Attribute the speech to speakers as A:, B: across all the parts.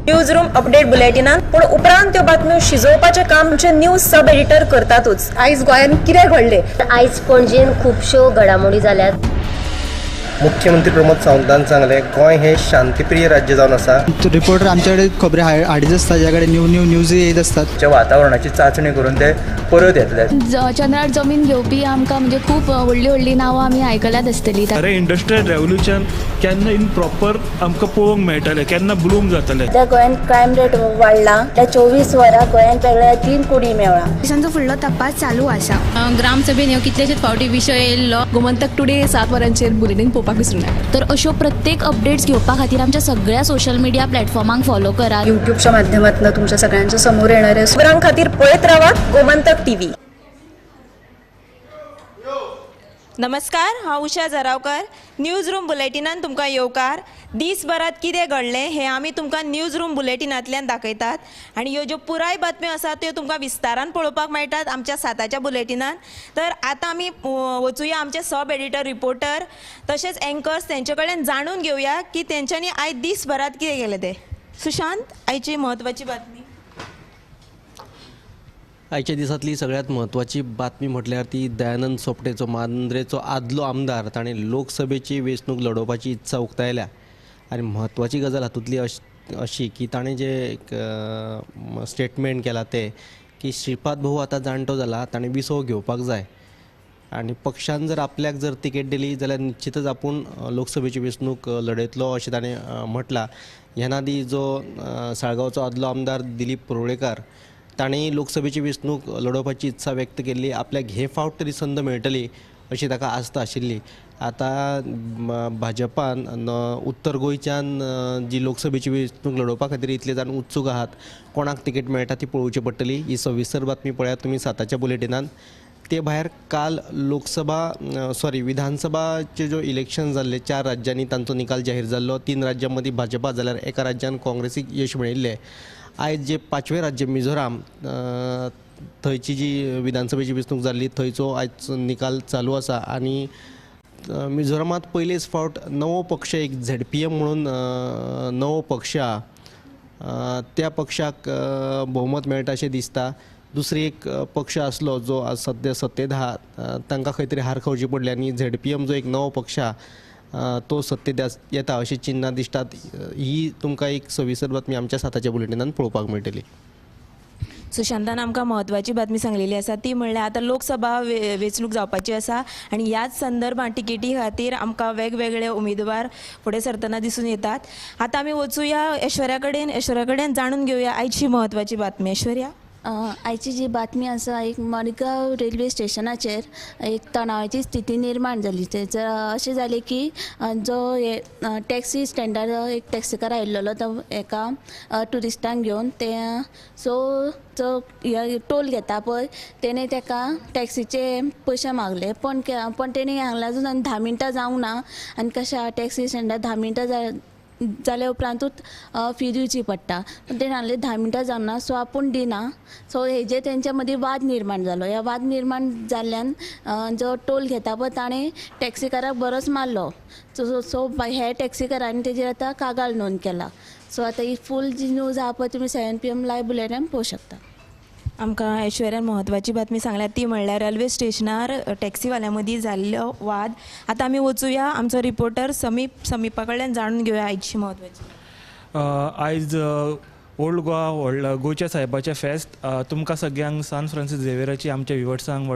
A: News room update बुलेटिनात पूण उपरांत त्यो बातम्यो शिजोवपाचें काम आमचे न्यूज सब एडिटर करतातूच। आयज गोंयांत कितें घडलें?
B: आयज पणजेन खुबश्यो घडामोडी जाल्यात।
C: मुख्यमंत्री प्रमोद सावंतान सांगले गोंय हे शांतीप्रिय राज्य जावन आसा।
D: रिपोर्टर आमच्याकडे खबरी हाडीत आसता, ज्याकडे न्यूज येत असतात।
C: वातावरणाची चाचणी करून ते परत येतले।
E: चंद्रार जमीन घेवपी आमकां म्हणजे खूब व्हडली नांवां आमी आयकल्यात आसतली।
F: अरे इंडस्ट्रियल रेवल्युशन केन्ना इन प्रॉपर आमकां पळोवंक मेळटलें, केन्ना ब्लूम जातलें।
G: त्या गोंयांत क्रायम रेट वाडला। त्या 24 वरां गोंयांत वेगळ्या 3 कुडी मेळ्ळा।
E: देशांचो फुडलो तपास चालू आसा। ग्रामसभेन ह्यो कितलेशेच फावटी विशय येयल्लो। गोमंतक टुडे 7 वरांचेर बुलेटिन पळोवपाक विसरूं नाका। तर अश्यो प्रत्येक अपडेट्स घेवपा खातीर आमच्या सगळ्या सोशल मिडिया प्लॅटफॉर्मांक फॉलो करा।
G: युट्यूबच्या माध्यमातून तुमच्या सगळ्यांच्या समोर येणाऱ्या
A: खबरां खातीर पळयत रावात गोमंतक टीव्ही।
H: नमस्कार, हांव उशा जरावकर। न्यूज रूम बुलेटिनान तुमकां येवकार। दिसभरात कितें घडलें हें आमी तुमकां न्यूज रूम बुलेटिनांतल्यान दाखयतात आनी ह्यो ज्यो पुराय बातम्यो आसात त्यो तुमकां विस्तारान पळोवपाक मेळटात आमच्या 7च्या बुलेटिनान। तर आतां आमी वचुया आमचे सब एडिटर, रिपोर्टर तशेंच एंकर्स तेंचे कडेन जाणून घेवया की तेंच्यांनी आयज दिसभरात कितें केलें तें। सुशांत, आयची म्हत्वाची बातमी।
I: आयच्या दिसांतली सगळ्यात म्हत्वाची बातमी म्हटल्यार ती दयानंद सोपटेचो मांद्रेचो आदलो आमदार ताणें लोकसभेची वेंचणूक लडोवपाची इत्सा उक्तायल्या। आनी म्हत्वाची गजाल हातूंतली अशी की ताणें जे एक स्टेटमेंट केला ते की श्रीपाद भाऊ आतां जाणटो जाला, ताणें विसव घेवपाक जाय आनी पक्षान जर आपल्याक जर तिकेट दिली जाल्यार निश्चितच आपूण लोकसभेची वेंचणूक लडयतलो अशें ताणें म्हटलां। ह्या नादी जो साळगांवचो आदलो आमदार दिलीप परोळेकार ताणें लोकसभेची वेंचणूक लडोवपाची इत्सा व्यक्त केल्ली। आपल्याक हे फावट तरी संद मेळटली अशी ताका आस्त आशिल्ली। आतां भाजपान उत्तर गोंयच्यान जी लोकसभेची वेंचणूक लडोवपा खातीर इतले जाण उत्सूक आहात, कोणाक तिकेट मेळटा ती पळोवची पडटली। ही सविस्तर बातमी पळयात तुमी 7च्या बुलेटिनान। ते भायर काल विधानसभाचे जो इलेक्शन जाल्ले 4 राज्यांनी तांचो निकाल जाहीर जाल्लो। 3 राज्यां मदीं भाजपा जाल्यार एका राज्यान काँग्रेसीक यश मेळिल्लें। आयज जे 5वें राज्य मिझोराम, थंयची जी विधानसभेची वेंचणूक जाल्ली थंयचो आयज निकाल चालू आसा आनी मिझोरामांत पयलेच फावट नवो पक्ष, एक ZPM म्हणून नवो पक्ष आहा, त्या पक्षाक भोवमत मेळटा अशें दिसता। दुसरी एक पक्ष आसलो जो आज सद्या सत्तेत आहा, तांकां खंय तरी हार खावची पडली आनी ZPM जो एक नवो पक्ष आहा तो सत्तेत येता अशी चिन्हां दिसतात। ही तुमकां एक सविस्तर बातमी आमच्या 7च्या बुलेटिनान पळोवपाक मेळटली।
H: सुशांतान आमकां म्हत्वाची बातमी सांगलेली आसा ती म्हणल्यार आतां लोकसभा वेंचणूक जावपाची आसा आनी ह्याच संदर्भात तिकेटी खातीर आमकां वेगवेगळे उमेदवार फुडें सरतना दिसून येतात। आतां आमी वचुया ऐश्वर्या कडेन जाणून घेवया आयची म्हत्वाची बातमी। ऐश्वर्या,
J: आयची जी बातमी आसा, एक मडगांव रेल्वे स्टेशनाचेर एक तणावाची स्थिती निर्माण जाली। थंयसर अशें जालें की जो टॅक्सी स्टँडार एक टॅक्सीकार आयिल्लो तो एका ट्युरिस्टांक घेवन जो टोल घेता पळय तेणें ताका टॅक्सीचे पयशे मागले, पण तेणें हांगा अजून 10 मिनटां जावंक ना आनी कशें टॅक्सी स्टँडार 10 मिनटां जाल्या उपरांतूच फी दिवची पडटा, पण तेणें सांगलें 10 मिनटां जावना सो आपूण दिना। सो हेजे तेंच्या मदीं वाद निर्माण जालो। ह्या वाद निर्माण जाल्ल्यान जो टोल घेता पळय ताणें टॅक्सीकाराक बरोच मारलो। सो हे टॅक्सीकारांनी तेजेर आतां कागाळ नोंद केला। सो आतां ही फूल जी न्यूज आहा पळय तुमी 7 PM लायव्ह बुलेटिनान पळोवंक शकता।
H: आमकां ऐश्वर्यान म्हत्वाची बातमी सांगल्या ती म्हणल्यार रेल्वे स्टेशनार टॅक्सीवाल्यां मदीं जाल्लो वाद। आतां आमी वचुया आमचो रिपोर्टर समीपा कडल्यान जाणून घेवया आयची म्हत्वाची।
F: आयज ओल्ड गोवा गोंयच्या सायबाचें फेस्त तुमकां सगळ्यांक सान फ्रांसीस झेवियराची आमच्या विवर्सांक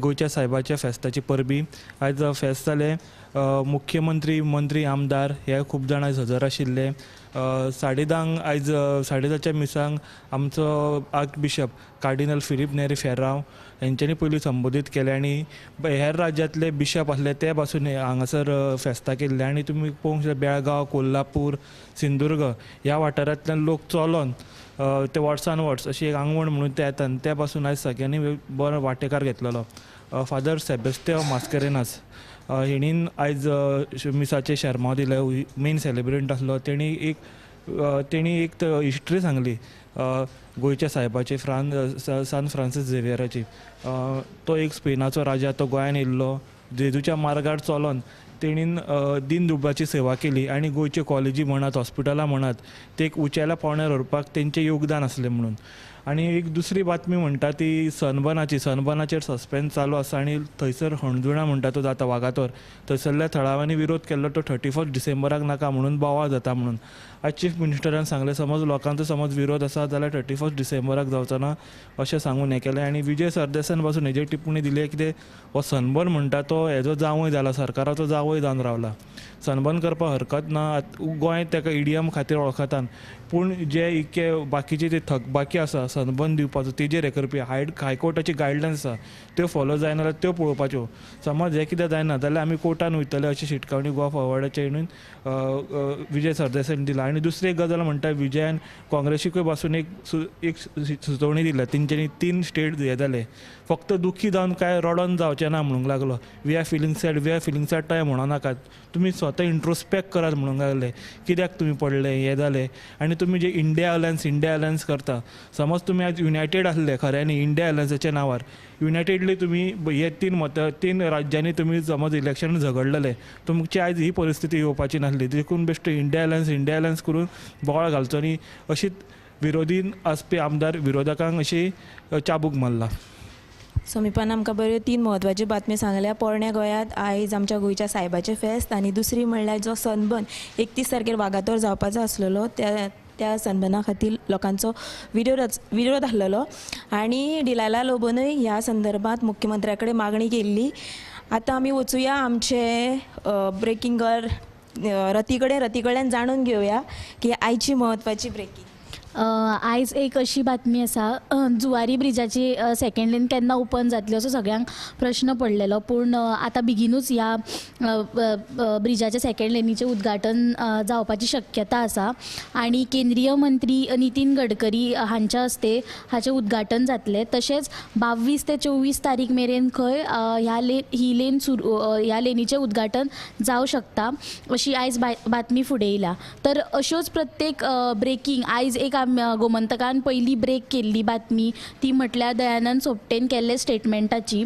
F: गोंयच्या सायबाच्या फेस्ताची परबी। आयज फेस्त जालें। मुख्यमंत्री, मंत्री, आमदार हे खूब जाण आयज हजर आशिल्ले। 10:30 आयज 10:30च्या मिसांक आमचो आर्क बिशप कार्डिनल फिलीप नेरी फेर्रांव हेंच्यांनी पयलीं संबोधीत केलें आनी हेर राज्यांतले बिशप आसले ते पासून हांगासर फेस्तां केल्ले आनी तुमी पळोवंक शकता बेळगांव, कोल्हापूर, सिंधुदुर्ग ह्या वाठारांतल्यान लोक चलोन ते वर्सान वर्स अशी एक आंगवण म्हणून ते येतात आनी त्या पासून आयज सगळ्यांनी बरो वांटेकार घेतलेलो। फादर सेबेस्टियो मास्केरेनास हेणीन आयज मिसाचे शर्मा दिले, मेन सेलिब्रंट आसलो। तेणी एक हिस्ट्री सांगली गोंयच्या सायबाची, सान फ्रांसीस झेवियराची। तो एक स्पेनाचो राजा, तो गोंयान येयल्लो, जेजूच्या मार्गार चलोन तेणीन दिनदुबळाची सेवा केली आणि गोंयचे कॉलेजी म्हणत हॉस्पिटलां म्हणत ते एक उंचेल्या पावण्यार व्हरपाक तेंचें योगदान आसलें म्हणून. आनी एक दुसरी बातमी म्हणटा ती सनबर्नाचेर सस्पेन्स चालू आसा आनी थंयसर हणजुणा म्हणटा तो जाता वागातोर थंयसरल्या थळाव्यांनी विरोध केल्लो तो 31 डिसेंबराक नाका म्हणून बोवाळ जाता म्हणून. आज चीफ मिनिस्टरान सांगलें समज लोकांचो समज विरोध आसा जाल्यार 31 डिसेंबराक जावचो ना अशें सांगून हें केलें. आनी विजय सरदेसान पासून हेजेर टिप्पणी दिली कितें हो सनबर्न म्हणटा तो हेजो जावंय जाला सरकाराचो जावंय जावन रावला. सनबर्न करपाक हरकत ना. गोंय ताका इडियम खातीर वळखतात पूण जे इतके बाकीचे ते थकबाकी आसा सनबर्न दिवपाचो तेजेर हें करपी हायकोर्टाची गायडलायन्स आसा त्यो फॉलो जायना जाल्यार त्यो पळोवपाच्यो. समज हें कितें जायना जाल्यार आमी कोर्टान वयतले अशी शिटकावणी गोवा फॉरवर्डाच्या हिणून विजय सरदेसाईन दिला. आनी दुसरी एक गजाल म्हणटा विजयान काँग्रेसीकूय पासून एक सुचोवणी दिल्या. तेंच्यांनी 3 स्टेट हे जाले फक्त दुखी जावन काय रडोन जावचें ना म्हणूंक लागलो. वी आर फिलींग सॅड टय म्हणो नाकात. तुमी स्वता इंट्रोस्पेक्ट करात म्हणूंक लागले कित्याक तुमी पडले हें जालें. आनी तुमी जे इंडिया अलायन्स करता समज तुमी आज युनायटेड आसले खऱ्यांनी इंडिया अलायन्साच्या नांवार युनायटेडली तुमी हे 3 राज्यांनी तुमी समज इलेक्शन झगडलेले तुमची आयज ही परिस्थिती येवपाची नासली. देखून बेश्टो इंडिया अलायन्स करून बोवाळ घालचो आनी अशीच विरोधीन आसपी आमदार विरोधकांक अशी चाबूक मारला.
H: समिपान आमकां बऱ्यो 3 म्हत्वाच्यो बातम्यो सांगल्या. पोरण्या गोंयांत आयज आमच्या गोंयच्या सायबाचें फेस्त आनी दुसरी म्हणल्यार जो सनबर्न 31 तारखेर वागातोर जावपाचो आसलेलो त्या सनबर्ना खातीर लोकांचो विरोध आसलेलो आनी डिलायला लोबोनूय ह्या संदर्भांत मुख्यमंत्र्या कडेन मागणी केल्ली. आतां आमी वचुया आमचे ब्रेकींग रती कडल्यान जाणून घेवया की आयची म्हत्वाची ब्रेकींग.
E: आयज एक अशी बातमी आसा जुवारी ब्रिजाची सेकंड लेन केन्ना ओपन जातली असो सगळ्यांक प्रश्न पडलेलो पूण आतां बेगीनूच ह्या ब्रिजाच्या सेकंड लेनीचें उद्घाटन जावपाची शक्यता आसा आनी केंद्रीय मंत्री नितीन गडकरी हांच्या हस्ते हाचें उद्घाटन जातलें. तशेंच 22 ते 24 तारीख मेरेन खंय ह्या लेनीचें उद्घाटन जावं शकता अशी आयज बातमी फुडें येयल्या. तर अश्योच प्रत्येक ब्रेकींग आयज एक गोमंतकान पयली ब्रेक केल्ली बातमी ती म्हटल्यार दयानंद सोपटेन केल्ले स्टेटमेंटाची.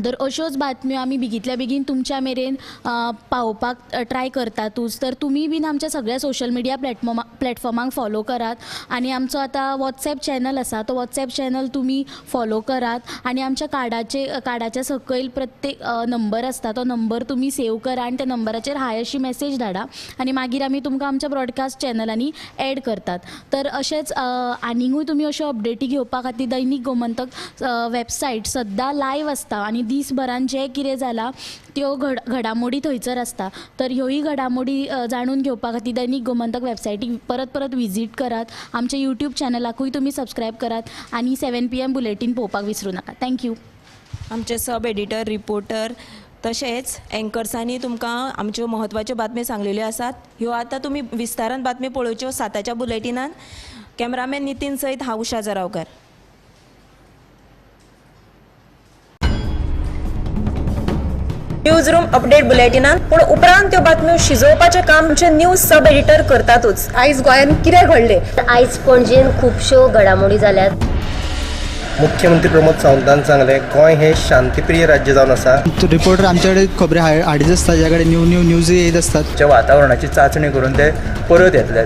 E: तर अश्योच बातम्यो आमी बेगींतल्या बेगीन तुमच्या मेरेन पावोवपाक ट्राय करतातूच. तर तुमी बीन आमच्या सगळ्या सोशल मिडिया प्लॅटफॉर्मांक फॉलो करात आनी आमचो आतां वॉट्सॅप चॅनल आसा तो वॉट्सॅप चॅनल तुमी फॉलो करात आनी आमच्या कार्डाच्या सकयल प्रत्येक नंबर आसता तो नंबर तुमी सेव करा आनी त्या नंबराचेर हाय अशी मॅसेज धाडा आनी मागीर आमी तुमकां आमच्या ब्रॉडकास्ट चॅनलांनी एड करतात. तर अशेंच आनिकूय तुमी अश्यो अपडेटी घेवपा खातीर दैनीक गोमंतक वेबसायट सद्दां लायव्ह आसता आनी दिसभरान जे कितें जाला त्यो घडामोडी थंयसर आसता. तर ह्योय घडामोडी जाणून घेवपा खातीर दैनीक गोमंतक वेबसायटीक परत विजीट करात. आमच्या यूट्यूब चॅनलाकूय तुमी सबस्क्रायब करात आनी 7 PM बुलेटीन पळोवपाक विसरूं नाका. थँक्यू.
H: आमचे सब एडिटर रिपोर्टर तशेंच एंकर्सांनी तुमकां आमच्यो म्हत्वाच्यो बातम्यो सांगलेल्यो आसात. ह्यो आतां तुमी विस्तारान बातम्यो पळोवच्यो 7च्या बुलेटिनान. कॅमेरामॅन नितीन सयत हांव उशा जरावकर.
A: न्यूज रूम अपडेट बुलेटिनान पूण उपरांत त्यो बातम्यो शिजोवपाचें काम आमचे न्यूज सब एडिटर करतातूच. आयज गोंयान कितें घडलें
B: आयज पणजेन खुबश्यो घडामोडी जाल्यात.
C: मुख्यमंत्री प्रमोद सावंतान सांगलें गोंय हें शांतीप्रिय राज्य जावन आसा.
D: रिपोर्टर आमचे कडेन खबरी हाडीत आसता ज्या कडेन न्यूज येत असतात.
K: वातावरणाची चांचणी करून ते परत येतले.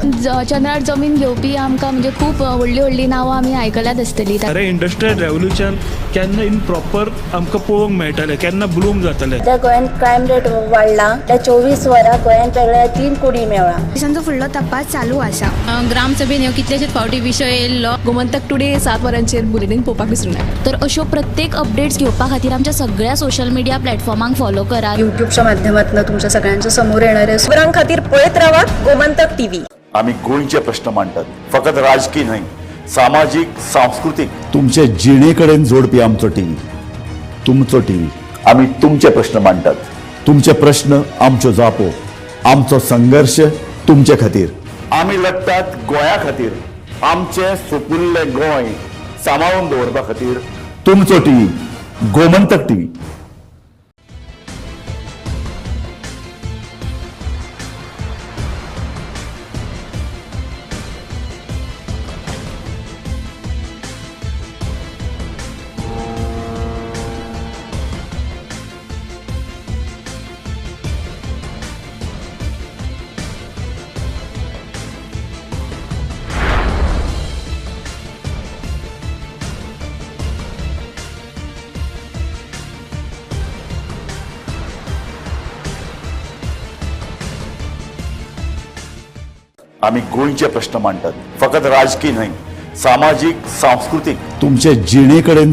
E: चंद्रार जमीन घेवपी आमकां म्हणजे खूब व्हडली नांवां आमी आयकल्यात आसतली.
F: अरे इंडस्ट्रियल रेव्होल्युशन केन्ना इन प्रॉपर आमकां पळोवंक मेळटलें केन्ना ब्लूम जातलें.
G: त्या गोंयान क्रायम रेट वाडला. त्या 24 वरां गोंयान वेगळ्या 3 कुडी मेळ्ळा.
J: देशांचो फुडलो तपास चालू आसा.
E: ग्रामसभेन ह्यो कितलेशेच फावटी विशय येयल्लो.
A: गोमंतक टुडे 7 वरांचेर बुलेटीन पळोवपाक विसरूं नाका.
E: तर अश्यो प्रत्येक अपडेट्स घेवपा खातीर आमच्या सगळ्या सोशल मिडिया प्लॅटफॉर्मांक फॉलो करा.
A: युट्यूबच्या माध्यमातून तुमच्या सगळ्यांच्या समोर येणाऱ्या खबरां खातीर पळयत रावा गोमंतक टीव्ही.
L: आम्ही गोंयचे प्रश्न मांडटात फकत राजकीय न्हय सामाजीक सांस्कृतिक
M: तुमचे जिणेकडेन जोडपी आमचो टीव्ही तुमचो टीव्ही.
L: आम्ही तुमचे प्रश्न मांडटात.
M: तुमचे प्रश्न आमच्यो जापो आमचो संघर्ष तुमचे खातीर.
L: आम्ही लढटात गोंया खातीर. आमचे सोपुल्ले गोंय सांबाळून दवरपा खातीर.
M: तुमचो टीव्ही गोमंतक टीव्ही.
L: आम्ही गोंयचे प्रश्न मांडटात. फकत राजकीय न्हय, सामाजीक, सांस्कृतिक
M: तुमचे जिणेकडेन